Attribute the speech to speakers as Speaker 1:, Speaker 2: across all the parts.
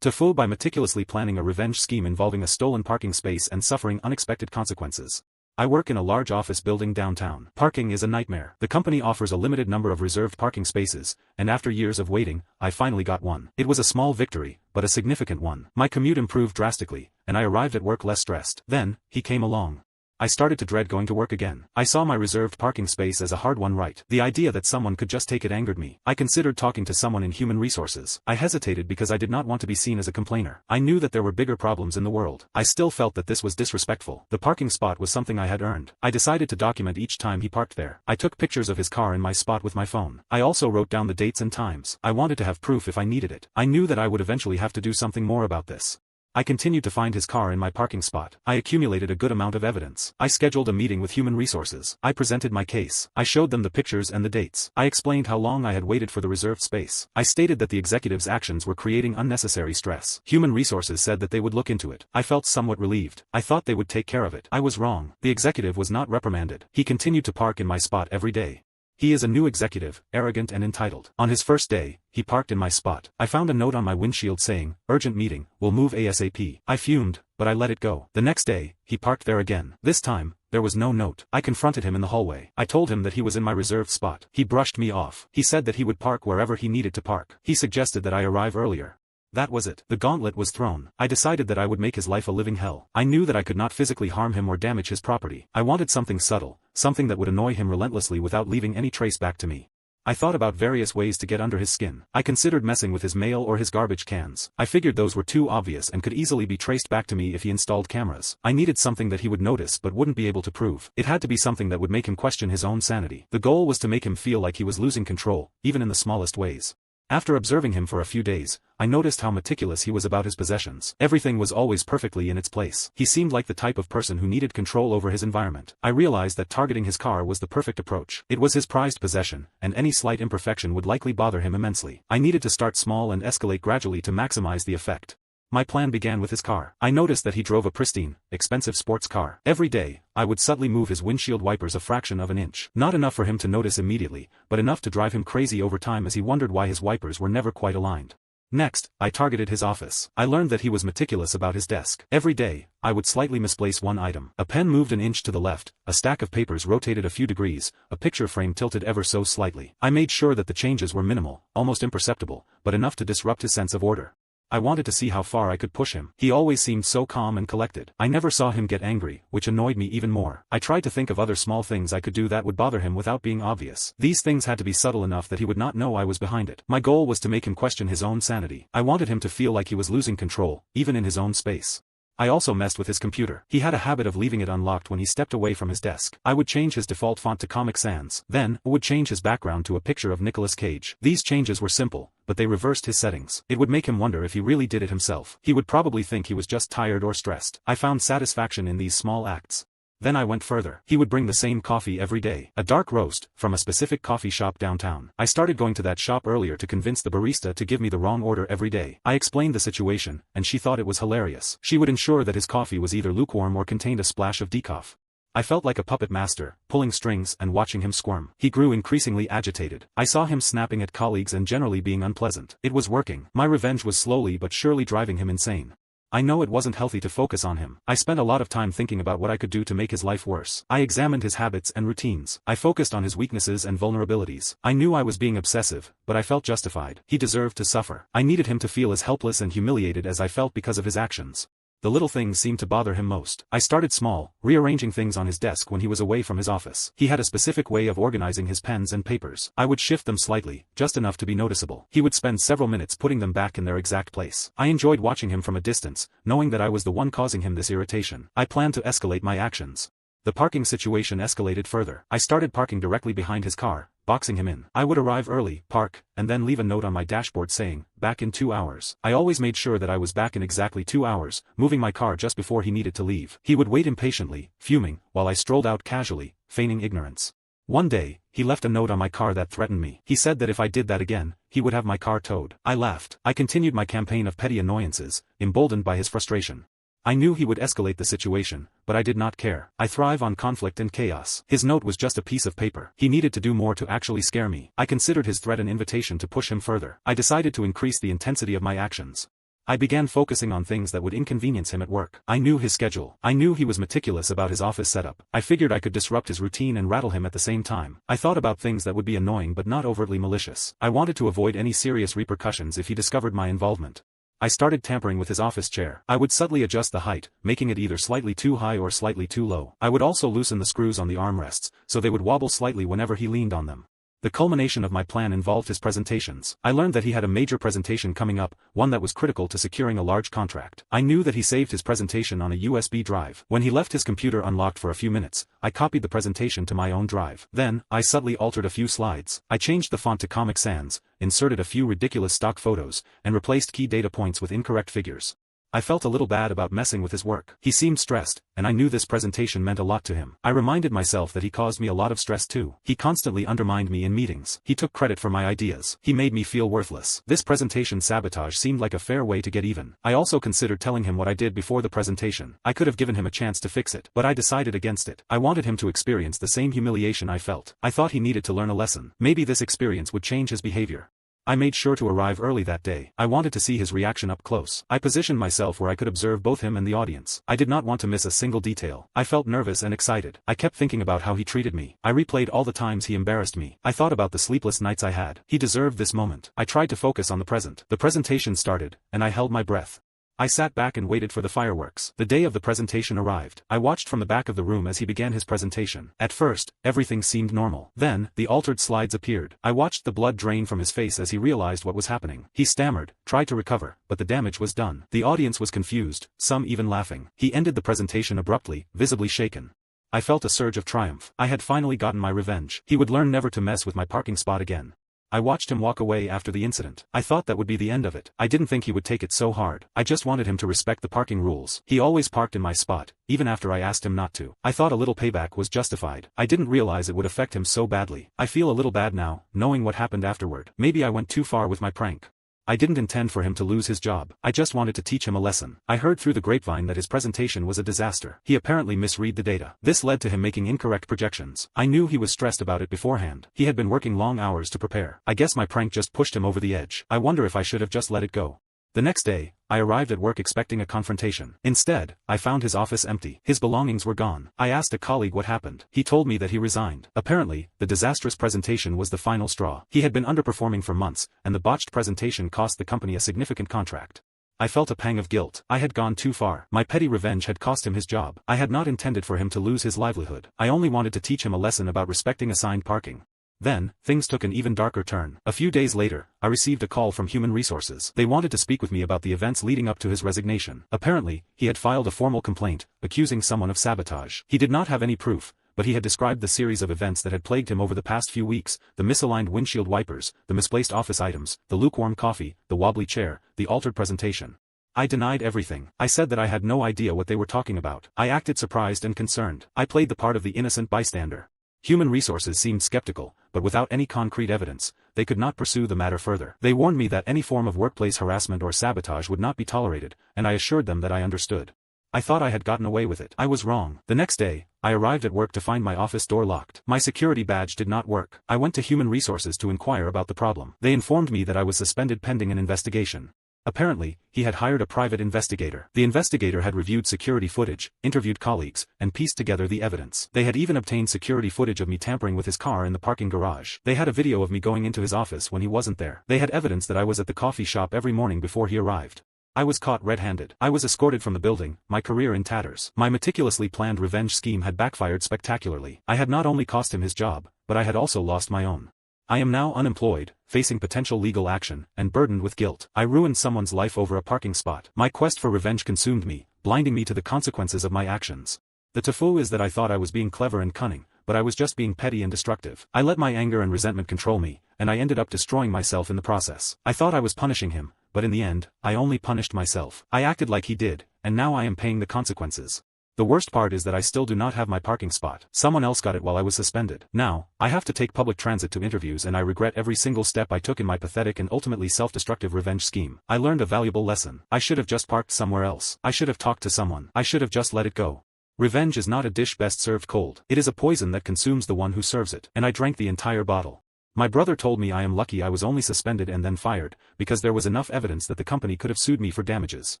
Speaker 1: TIFU by meticulously planning a revenge scheme involving a stolen parking space and suffering unexpected consequences. I work in a large office building downtown. Parking is a nightmare. The company offers a limited number of reserved parking spaces, and after years of waiting, I finally got one. It was a small victory, but a significant one. My commute improved drastically, and I arrived at work less stressed. Then, he came along. I started to dread going to work again. I saw my reserved parking space as a hard-won right. The idea that someone could just take it angered me. I considered talking to someone in human resources. I hesitated because I did not want to be seen as a complainer. I knew that there were bigger problems in the world. I still felt that this was disrespectful. The parking spot was something I had earned. I decided to document each time he parked there. I took pictures of his car in my spot with my phone. I also wrote down the dates and times. I wanted to have proof if I needed it. I knew that I would eventually have to do something more about this. I continued to find his car in my parking spot. I accumulated a good amount of evidence. I scheduled a meeting with human resources. I presented my case. I showed them the pictures and the dates. I explained how long I had waited for the reserved space. I stated that the executive's actions were creating unnecessary stress. Human resources said that they would look into it. I felt somewhat relieved. I thought they would take care of it. I was wrong. The executive was not reprimanded. He continued to park in my spot every day. He is a new executive, arrogant and entitled. On his first day, he parked in my spot. I found a note on my windshield saying, "Urgent meeting, will move ASAP." I fumed, but I let it go. The next day, he parked there again. This time, there was no note. I confronted him in the hallway. I told him that he was in my reserved spot. He brushed me off. He said that he would park wherever he needed to park. He suggested that I arrive earlier. That was it. The gauntlet was thrown. I decided that I would make his life a living hell. I knew that I could not physically harm him or damage his property. I wanted something subtle, something that would annoy him relentlessly without leaving any trace back to me. I thought about various ways to get under his skin. I considered messing with his mail or his garbage cans. I figured those were too obvious and could easily be traced back to me if he installed cameras. I needed something that he would notice but wouldn't be able to prove. It had to be something that would make him question his own sanity. The goal was to make him feel like he was losing control, even in the smallest ways. After observing him for a few days, I noticed how meticulous he was about his possessions. Everything was always perfectly in its place. He seemed like the type of person who needed control over his environment. I realized that targeting his car was the perfect approach. It was his prized possession, and any slight imperfection would likely bother him immensely. I needed to start small and escalate gradually to maximize the effect. My plan began with his car. I noticed that he drove a pristine, expensive sports car. Every day, I would subtly move his windshield wipers a fraction of an inch. Not enough for him to notice immediately, but enough to drive him crazy over time as he wondered why his wipers were never quite aligned. Next, I targeted his office. I learned that he was meticulous about his desk. Every day, I would slightly misplace one item. A pen moved an inch to the left, a stack of papers rotated a few degrees, a picture frame tilted ever so slightly. I made sure that the changes were minimal, almost imperceptible, but enough to disrupt his sense of order. I wanted to see how far I could push him. He always seemed so calm and collected. I never saw him get angry, which annoyed me even more. I tried to think of other small things I could do that would bother him without being obvious. These things had to be subtle enough that he would not know I was behind it. My goal was to make him question his own sanity. I wanted him to feel like he was losing control, even in his own space. I also messed with his computer. He had a habit of leaving it unlocked when he stepped away from his desk. I would change his default font to Comic Sans. Then, I would change his background to a picture of Nicolas Cage. These changes were simple, but they reversed his settings. It would make him wonder if he really did it himself. He would probably think he was just tired or stressed. I found satisfaction in these small acts. Then I went further. He would bring the same coffee every day, a dark roast, from a specific coffee shop downtown. I started going to that shop earlier to convince the barista to give me the wrong order every day. I explained the situation, and she thought it was hilarious. She would ensure that his coffee was either lukewarm or contained a splash of decaf. I felt like a puppet master, pulling strings and watching him squirm. He grew increasingly agitated. I saw him snapping at colleagues and generally being unpleasant. It was working. My revenge was slowly but surely driving him insane. I know it wasn't healthy to focus on him. I spent a lot of time thinking about what I could do to make his life worse. I examined his habits and routines. I focused on his weaknesses and vulnerabilities. I knew I was being obsessive, but I felt justified. He deserved to suffer. I needed him to feel as helpless and humiliated as I felt because of his actions. The little things seemed to bother him most. I started small, rearranging things on his desk when he was away from his office. He had a specific way of organizing his pens and papers. I would shift them slightly, just enough to be noticeable. He would spend several minutes putting them back in their exact place. I enjoyed watching him from a distance, knowing that I was the one causing him this irritation. I planned to escalate my actions. The parking situation escalated further. I started parking directly behind his car, boxing him in. I would arrive early, park, and then leave a note on my dashboard saying, "Back in 2 hours." I always made sure that I was back in exactly 2 hours, moving my car just before he needed to leave. He would wait impatiently, fuming, while I strolled out casually, feigning ignorance. One day, he left a note on my car that threatened me. He said that if I did that again, he would have my car towed. I laughed. I continued my campaign of petty annoyances, emboldened by his frustration. I knew he would escalate the situation, but I did not care. I thrive on conflict and chaos. His note was just a piece of paper. He needed to do more to actually scare me. I considered his threat an invitation to push him further. I decided to increase the intensity of my actions. I began focusing on things that would inconvenience him at work. I knew his schedule. I knew he was meticulous about his office setup. I figured I could disrupt his routine and rattle him at the same time. I thought about things that would be annoying but not overtly malicious. I wanted to avoid any serious repercussions if he discovered my involvement. I started tampering with his office chair. I would subtly adjust the height, making it either slightly too high or slightly too low. I would also loosen the screws on the armrests, so they would wobble slightly whenever he leaned on them. The culmination of my plan involved his presentations. I learned that he had a major presentation coming up, one that was critical to securing a large contract. I knew that he saved his presentation on a USB drive. When he left his computer unlocked for a few minutes, I copied the presentation to my own drive. Then, I subtly altered a few slides. I changed the font to Comic Sans, inserted a few ridiculous stock photos, and replaced key data points with incorrect figures. I felt a little bad about messing with his work. He seemed stressed, and I knew this presentation meant a lot to him. I reminded myself that he caused me a lot of stress too. He constantly undermined me in meetings. He took credit for my ideas. He made me feel worthless. This presentation sabotage seemed like a fair way to get even. I also considered telling him what I did before the presentation. I could have given him a chance to fix it, but I decided against it. I wanted him to experience the same humiliation I felt. I thought he needed to learn a lesson. Maybe this experience would change his behavior. I made sure to arrive early that day. I wanted to see his reaction up close. I positioned myself where I could observe both him and the audience. I did not want to miss a single detail. I felt nervous and excited. I kept thinking about how he treated me. I replayed all the times he embarrassed me. I thought about the sleepless nights I had. He deserved this moment. I tried to focus on the present. The presentation started, and I held my breath. I sat back and waited for the fireworks. The day of the presentation arrived. I watched from the back of the room as he began his presentation. At first, everything seemed normal. Then, the altered slides appeared. I watched the blood drain from his face as he realized what was happening. He stammered, tried to recover, but the damage was done. The audience was confused, some even laughing. He ended the presentation abruptly, visibly shaken. I felt a surge of triumph. I had finally gotten my revenge. He would learn never to mess with my parking spot again. I watched him walk away after the incident. I thought that would be the end of it. I didn't think he would take it so hard. I just wanted him to respect the parking rules. He always parked in my spot, even after I asked him not to. I thought a little payback was justified. I didn't realize it would affect him so badly. I feel a little bad now, knowing what happened afterward. Maybe I went too far with my prank. I didn't intend for him to lose his job. I just wanted to teach him a lesson. I heard through the grapevine that his presentation was a disaster. He apparently misread the data. This led to him making incorrect projections. I knew he was stressed about it beforehand. He had been working long hours to prepare. I guess my prank just pushed him over the edge. I wonder if I should have just let it go. The next day, I arrived at work expecting a confrontation. Instead, I found his office empty. His belongings were gone. I asked a colleague what happened. He told me that he resigned. Apparently, the disastrous presentation was the final straw. He had been underperforming for months, and the botched presentation cost the company a significant contract. I felt a pang of guilt. I had gone too far. My petty revenge had cost him his job. I had not intended for him to lose his livelihood. I only wanted to teach him a lesson about respecting assigned parking. Then, things took an even darker turn. A few days later, I received a call from Human Resources. They wanted to speak with me about the events leading up to his resignation. Apparently, he had filed a formal complaint, accusing someone of sabotage. He did not have any proof, but he had described the series of events that had plagued him over the past few weeks: the misaligned windshield wipers, the misplaced office items, the lukewarm coffee, the wobbly chair, the altered presentation. I denied everything. I said that I had no idea what they were talking about. I acted surprised and concerned. I played the part of the innocent bystander. Human Resources seemed skeptical, but without any concrete evidence, they could not pursue the matter further. They warned me that any form of workplace harassment or sabotage would not be tolerated, and I assured them that I understood. I thought I had gotten away with it. I was wrong. The next day, I arrived at work to find my office door locked. My security badge did not work. I went to Human Resources to inquire about the problem. They informed me that I was suspended pending an investigation. Apparently, he had hired a private investigator. The investigator had reviewed security footage, interviewed colleagues, and pieced together the evidence. They had even obtained security footage of me tampering with his car in the parking garage. They had a video of me going into his office when he wasn't there. They had evidence that I was at the coffee shop every morning before he arrived. I was caught red-handed. I was escorted from the building, my career in tatters. My meticulously planned revenge scheme had backfired spectacularly. I had not only cost him his job, but I had also lost my own. I am now unemployed, facing potential legal action, and burdened with guilt. I ruined someone's life over a parking spot. My quest for revenge consumed me, blinding me to the consequences of my actions. The TIFU is that I thought I was being clever and cunning, but I was just being petty and destructive. I let my anger and resentment control me, and I ended up destroying myself in the process. I thought I was punishing him, but in the end, I only punished myself. I acted like he did, and now I am paying the consequences. The worst part is that I still do not have my parking spot. Someone else got it while I was suspended. Now, I have to take public transit to interviews, and I regret every single step I took in my pathetic and ultimately self-destructive revenge scheme. I learned a valuable lesson. I should have just parked somewhere else. I should have talked to someone. I should have just let it go. Revenge is not a dish best served cold. It is a poison that consumes the one who serves it. And I drank the entire bottle. My brother told me I am lucky I was only suspended and then fired, because there was enough evidence that the company could have sued me for damages.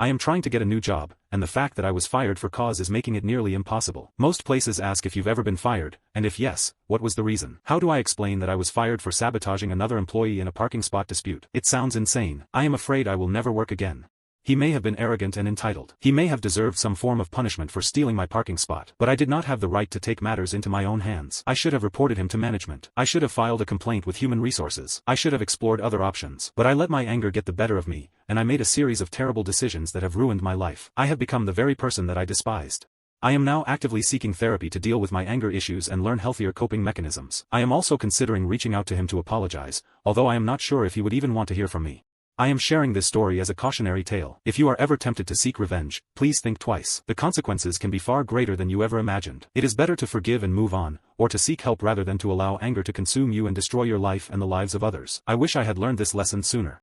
Speaker 1: I am trying to get a new job, and the fact that I was fired for cause is making it nearly impossible. Most places ask if you've ever been fired, and if yes, what was the reason? How do I explain that I was fired for sabotaging another employee in a parking spot dispute? It sounds insane. I am afraid I will never work again. He may have been arrogant and entitled. He may have deserved some form of punishment for stealing my parking spot. But I did not have the right to take matters into my own hands. I should have reported him to management. I should have filed a complaint with human resources. I should have explored other options. But I let my anger get the better of me, and I made a series of terrible decisions that have ruined my life. I have become the very person that I despised. I am now actively seeking therapy to deal with my anger issues and learn healthier coping mechanisms. I am also considering reaching out to him to apologize, although I am not sure if he would even want to hear from me. I am sharing this story as a cautionary tale. If you are ever tempted to seek revenge, please think twice. The consequences can be far greater than you ever imagined. It is better to forgive and move on, or to seek help rather than to allow anger to consume you and destroy your life and the lives of others. I wish I had learned this lesson sooner.